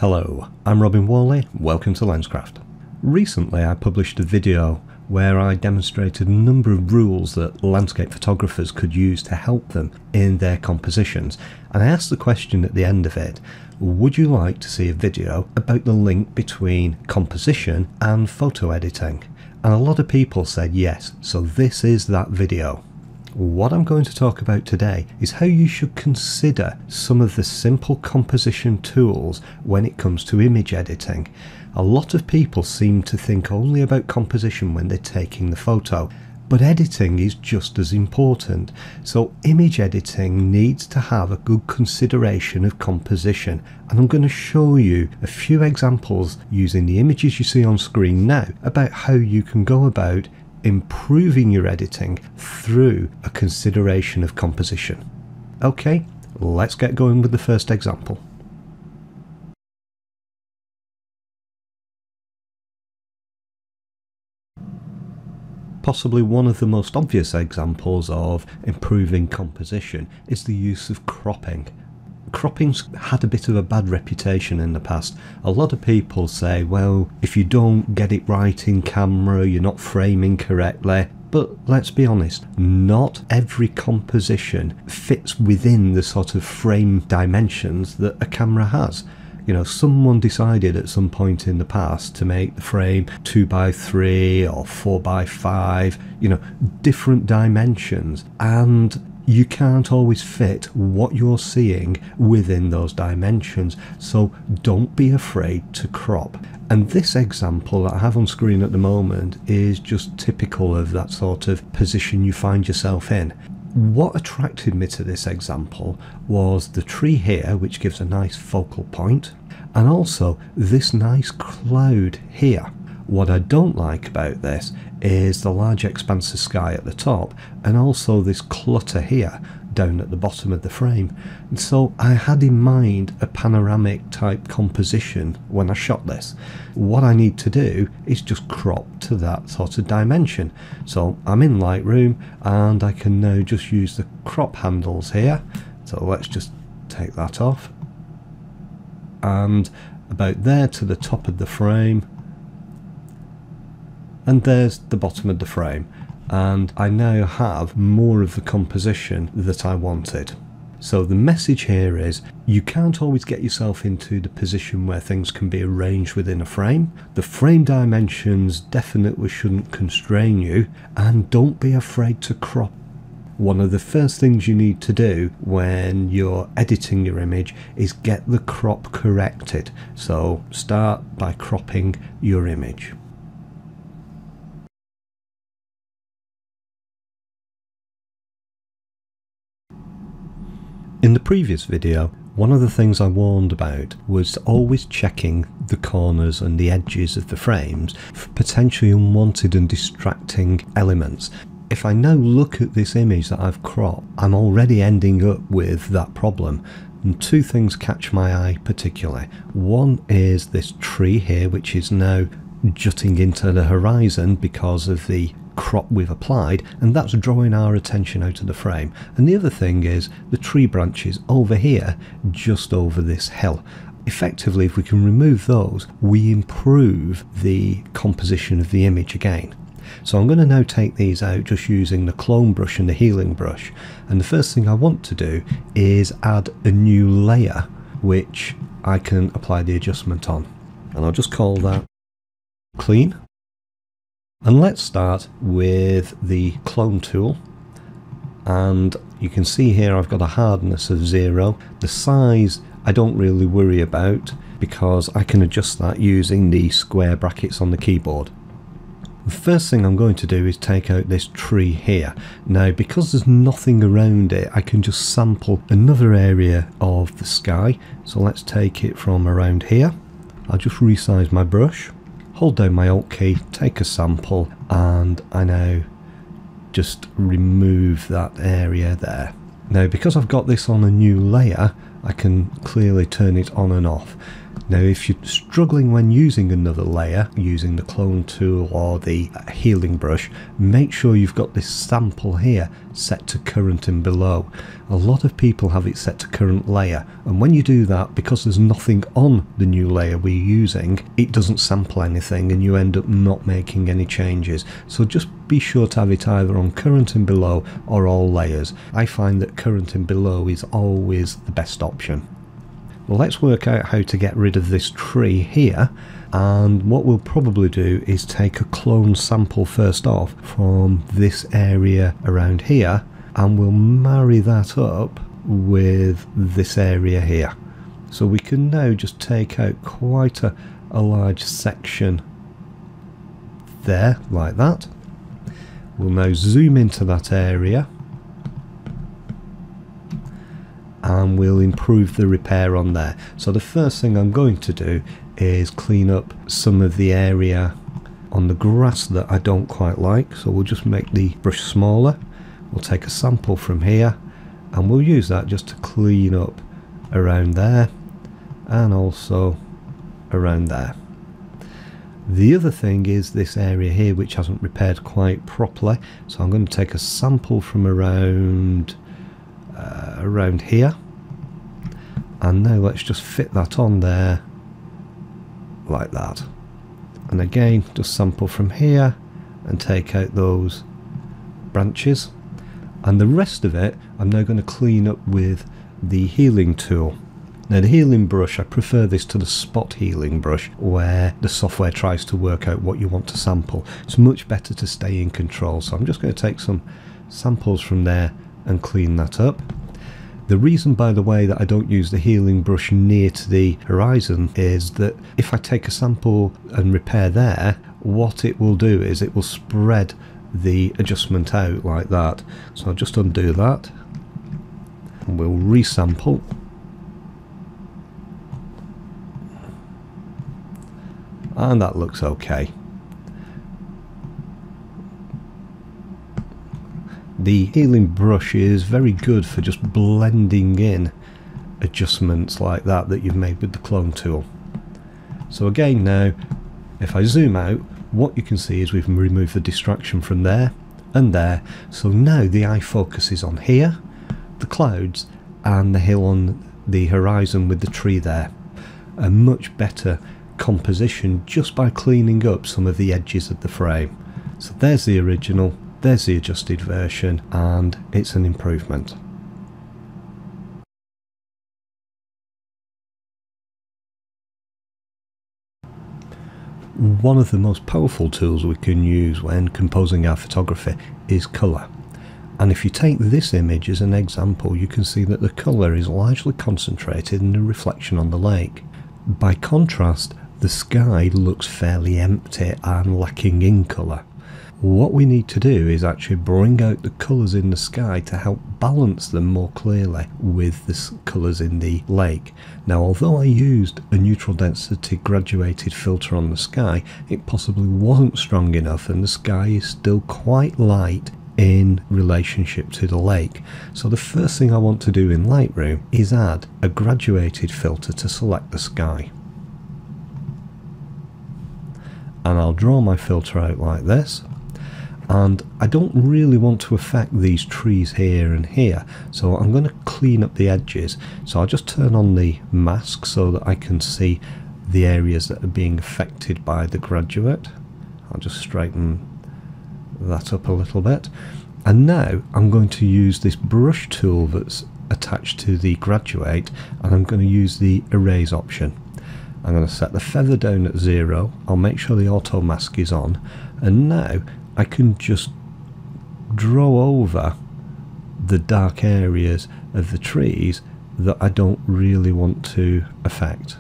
Hello, I'm Whalley, welcome to Lenscraft. Recently I published a video where I demonstrated a number of rules that landscape photographers could use to help them in their compositions, and I asked the question at the end of it, would you like to see a video about the link between composition and photo editing? And a lot of people said yes, so this is that video. What I'm going to talk about today is how you should consider some of the simple composition tools when it comes to image editing. A lot of people seem to think only about composition when they're taking the photo, but editing is just as important. So image editing needs to have a good consideration of composition, and I'm going to show you a few examples using the images you see on screen now about how you can go about improving your editing through a consideration of composition. Okay, let's get going with the first example. Possibly one of the most obvious examples of improving composition is the use of cropping. Cropping's had a bit of a bad reputation in the past. A lot of people say, well, if you don't get it right in camera, you're not framing correctly. But let's be honest, not every composition fits within the sort of frame dimensions that a camera has. You know, someone decided at some point in the past to make the frame 2x3 or 4x5, you know, different dimensions, and you can't always fit what you're seeing within those dimensions, so don't be afraid to crop. And this example that I have on screen at the moment is just typical of that sort of position you find yourself in. What attracted me to this example was the tree here, which gives a nice focal point, and also this nice cloud here. What I don't like about this is the large expanse of sky at the top, and also this clutter here down at the bottom of the frame. And so I had in mind a panoramic type composition when I shot this. What I need to do is just crop to that sort of dimension. So I'm in Lightroom and I can now just use the crop handles here. So let's just take that off, and about there to the top of the frame, and there's the bottom of the frame, and I now have more of the composition that I wanted. So the message here is you can't always get yourself into the position where things can be arranged within a frame. The frame dimensions definitely shouldn't constrain you, and don't be afraid to crop. One of the first things you need to do when you're editing your image is get the crop corrected. So start by cropping your image. In the previous video, one of the things I warned about was always checking the corners and the edges of the frames for potentially unwanted and distracting elements. If I now look at this image that I've cropped, I'm already ending up with that problem. And two things catch my eye particularly. One is this tree here, which is now jutting into the horizon because of the crop we've applied, and that's drawing our attention out of the frame. And the other thing is the tree branches over here, just over this hill. Effectively, if we can remove those, we improve the composition of the image again. So I'm going to now take these out just using the clone brush and the healing brush, and the first thing I want to do is add a new layer which I can apply the adjustment on, and I'll just call that clean. And let's start with the clone tool, and you can see here I've got a hardness of 0. The size I don't really worry about because I can adjust that using the square brackets on the keyboard. The first thing I'm going to do is take out this tree here. Now, because there's nothing around it, I can just sample another area of the sky. So let's take it from around here. I'll just resize my brush, hold down my Alt key, take a sample, and I now just remove that area there. Now, because I've got this on a new layer, I can clearly turn it on and off. Now if you're struggling when using another layer, using the clone tool or the healing brush, make sure you've got this sample here set to current and below. A lot of people have it set to current layer, and when you do that, because there's nothing on the new layer we're using, it doesn't sample anything and you end up not making any changes. So just be sure to have it either on current and below or all layers. I find that current and below is always the best option. Well, let's work out how to get rid of this tree here, and what we'll probably do is take a clone sample first off from this area around here, and we'll marry that up with this area here. So we can now just take out quite a large section there, like that. We'll now zoom into that area, and we'll improve the repair on there. So the first thing I'm going to do is clean up some of the area on the grass that I don't quite like. So we'll just make the brush smaller. We'll take a sample from here and we'll use that just to clean up around there and also around there. The other thing is this area here which hasn't repaired quite properly, so I'm going to take a sample from around here, and now let's just fit that on there like that. And again, just sample from here and take out those branches, and the rest of it I'm now going to clean up with the healing tool. Now the healing brush, I prefer this to the spot healing brush where the software tries to work out what you want to sample. It's much better to stay in control, so I'm just going to take some samples from there and clean that up. The reason, by the way, that I don't use the healing brush near to the horizon is that if I take a sample and repair there, what it will do is it will spread the adjustment out like that. So I'll just undo that and we'll resample. And that looks okay. The healing brush is very good for just blending in adjustments like that you've made with the clone tool. So again, now if I zoom out, what you can see is we've removed the distraction from there and there. So now the eye focuses on here, the clouds and the hill on the horizon with the tree there. A much better composition just by cleaning up some of the edges of the frame. So there's the original, there's the adjusted version, and it's an improvement. One of the most powerful tools we can use when composing our photography is colour. And if you take this image as an example, you can see that the colour is largely concentrated in the reflection on the lake. By contrast, the sky looks fairly empty and lacking in colour. What we need to do is actually bring out the colours in the sky to help balance them more clearly with the colours in the lake. Now, although I used a neutral density graduated filter on the sky, it possibly wasn't strong enough and the sky is still quite light in relationship to the lake. So the first thing I want to do in Lightroom is add a graduated filter to select the sky. And I'll draw my filter out like this. And I don't really want to affect these trees here and here, so I'm going to clean up the edges. So I'll just turn on the mask so that I can see the areas that are being affected by the graduate. I'll just straighten that up a little bit. And now I'm going to use this brush tool that's attached to the graduate, and I'm going to use the erase option. I'm going to set the feather down at 0. I'll make sure the auto mask is on, and now I can just draw over the dark areas of the trees that I don't really want to affect.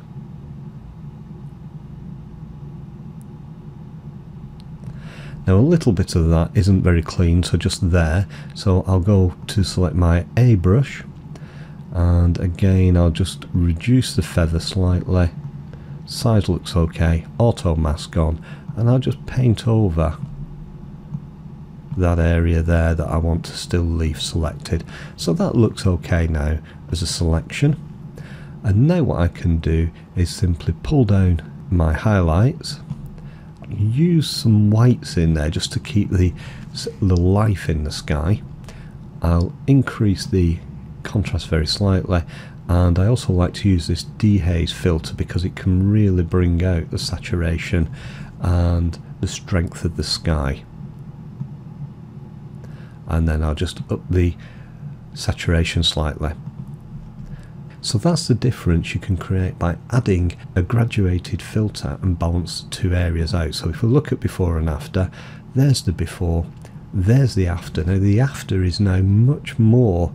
Now a little bit of that isn't very clean, so just there, so I'll go to select my A brush, and again I'll just reduce the feather slightly. Size looks okay, auto mask on, and I'll just paint over that area there that I want to still leave selected. So that looks okay now as a selection. And now what I can do is simply pull down my highlights, use some whites in there just to keep the life in the sky. I'll increase the contrast very slightly, and I also like to use this dehaze filter because it can really bring out the saturation and the strength of the sky. And then I'll just up the saturation slightly. So that's the difference you can create by adding a graduated filter and balance two areas out. So if we look at before and after, there's the before, there's the after. Now the after is now much more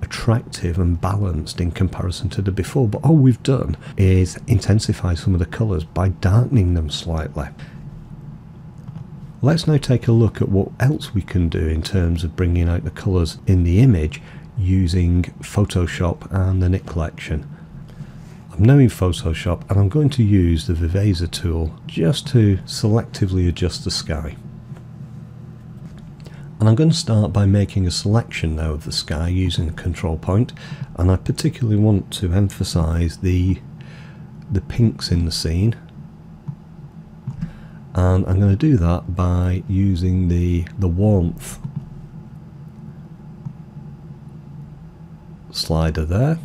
attractive and balanced in comparison to the before, but all we've done is intensify some of the colours by darkening them slightly. Let's now take a look at what else we can do in terms of bringing out the colours in the image using Photoshop and the Nik collection. I'm now in Photoshop and I'm going to use the Vivaser tool just to selectively adjust the sky. And I'm going to start by making a selection now of the sky using a control point, and I particularly want to emphasise the pinks in the scene. And I'm going to do that by using the warmth slider there,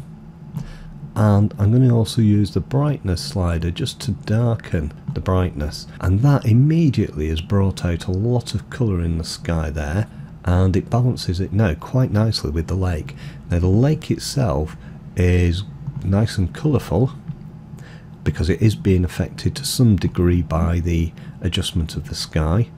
and I'm going to also use the brightness slider just to darken the brightness, and that immediately has brought out a lot of colour in the sky there, and it balances it now quite nicely with the lake. Now the lake itself is nice and colourful because it is being affected to some degree by the adjustment of the sky.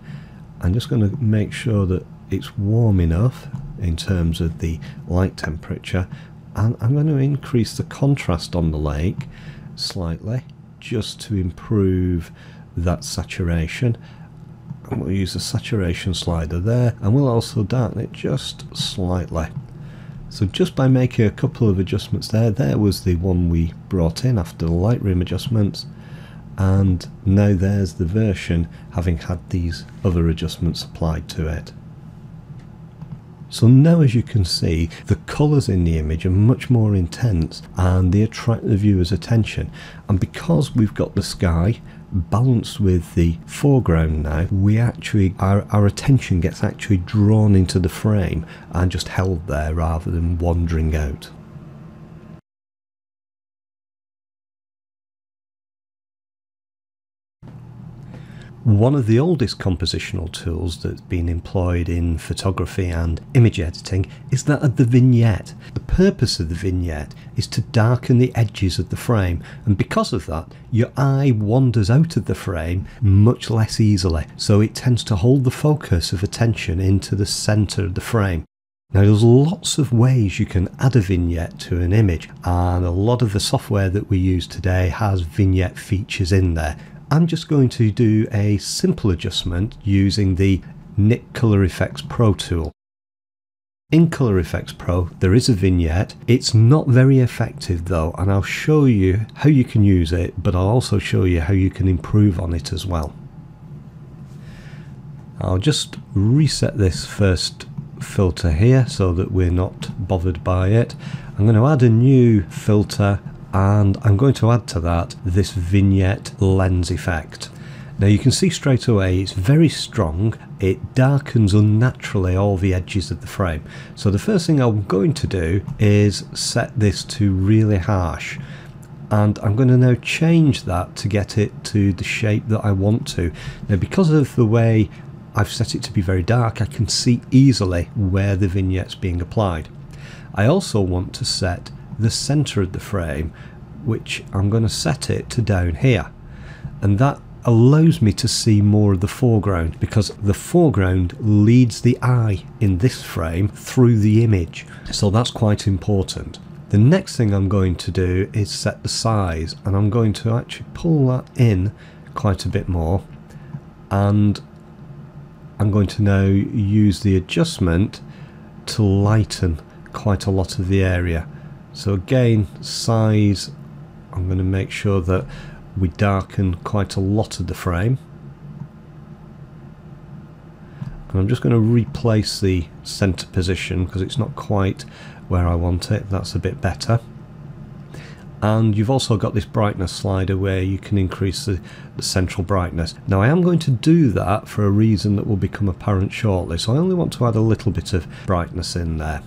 I'm just going to make sure that it's warm enough in terms of the light temperature, and I'm going to increase the contrast on the lake slightly just to improve that saturation. And we'll use the saturation slider there, and we'll also darken it just slightly. So just by making a couple of adjustments there was the one we brought in after the Lightroom adjustments, and now there's the version having had these other adjustments applied to it. So now, as you can see, the colours in the image are much more intense and they attract the viewer's attention. And because we've got the sky balanced with the foreground now, we actually, our attention gets actually drawn into the frame and just held there rather than wandering out. One of the oldest compositional tools that's been employed in photography and image editing is that of the vignette. The purpose of the vignette is to darken the edges of the frame, and because of that your eye wanders out of the frame much less easily, so it tends to hold the focus of attention into the centre of the frame. Now there's lots of ways you can add a vignette to an image, and a lot of the software that we use today has vignette features in there. I'm just going to do a simple adjustment using the Nik Color Effects Pro tool. In Color Effects Pro there is a vignette. It's not very effective though, and I'll show you how you can use it, but I'll also show you how you can improve on it as well. I'll just reset this first filter here so that we're not bothered by it. I'm going to add a new filter, and I'm going to add to that this vignette lens effect. Now you can see straight away it's very strong. It darkens unnaturally all the edges of the frame. So the first thing I'm going to do is set this to really harsh, and I'm going to now change that to get it to the shape that I want to. Now because of the way I've set it to be very dark, I can see easily where the vignette's being applied. I also want to set the center of the frame, which I'm going to set it to down here, and that allows me to see more of the foreground because the foreground leads the eye in this frame through the image, so that's quite important. The next thing I'm going to do is set the size, and I'm going to actually pull that in quite a bit more, and I'm going to now use the adjustment to lighten quite a lot of the area. So again, size, I'm going to make sure that we darken quite a lot of the frame. And I'm just going to replace the center position because it's not quite where I want it. That's a bit better. And you've also got this brightness slider where you can increase the central brightness. Now I am going to do that for a reason that will become apparent shortly, so I only want to add a little bit of brightness in there.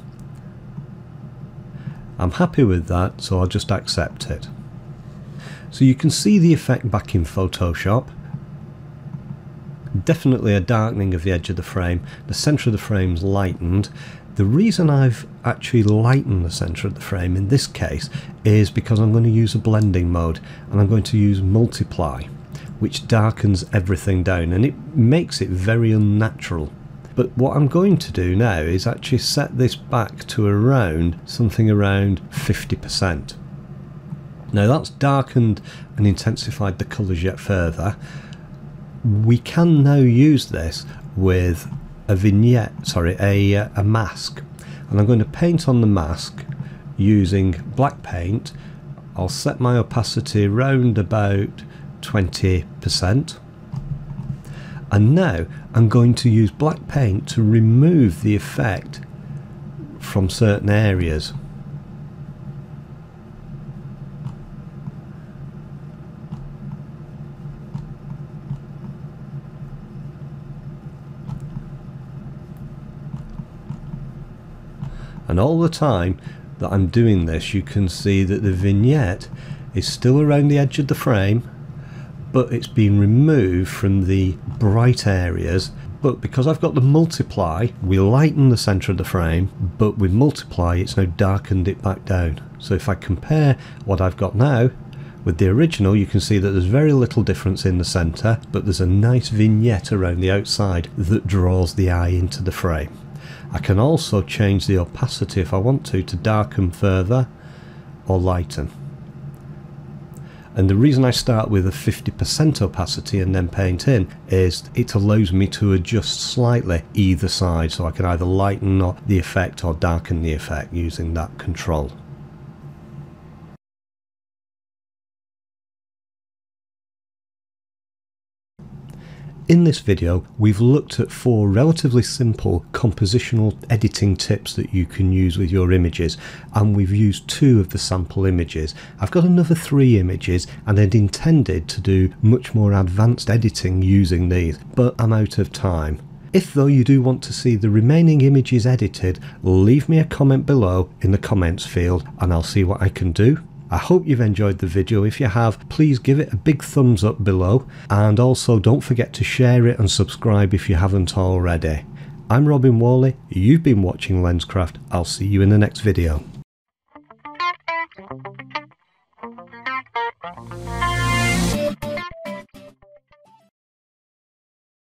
I'm happy with that, so I'll just accept it. So you can see the effect back in Photoshop. Definitely a darkening of the edge of the frame. The centre of the frame's lightened. The reason I've actually lightened the centre of the frame in this case is because I'm going to use a blending mode, and I'm going to use multiply, which darkens everything down, and it makes it very unnatural. But what I'm going to do now is actually set this back to around something around 50%. Now that's darkened and intensified the colours yet further. We can now use this with a vignette, sorry, a mask, and I'm going to paint on the mask using black paint. I'll set my opacity around about 20%, and now I'm going to use black paint to remove the effect from certain areas. And all the time that I'm doing this, you can see that the vignette is still around the edge of the frame, but it's been removed from the bright areas. But because I've got the multiply, we lighten the centre of the frame, but with multiply it's now darkened it back down. So if I compare what I've got now with the original, you can see that there's very little difference in the centre, but there's a nice vignette around the outside that draws the eye into the frame. I can also change the opacity if I want to darken further or lighten. And the reason I start with a 50% opacity and then paint in is it allows me to adjust slightly either side, so I can either lighten the effect or darken the effect using that control. In this video, we've looked at 4 relatively simple compositional editing tips that you can use with your images, and we've used 2 of the sample images. I've got another 3 images and I'd intended to do much more advanced editing using these, but I'm out of time. If though you do want to see the remaining images edited, leave me a comment below in the comments field and I'll see what I can do. I hope you've enjoyed the video. If you have, please give it a big thumbs up below, and also don't forget to share it and subscribe if you haven't already. I'm Whalley, you've been watching Lenscraft. I'll see you in the next video.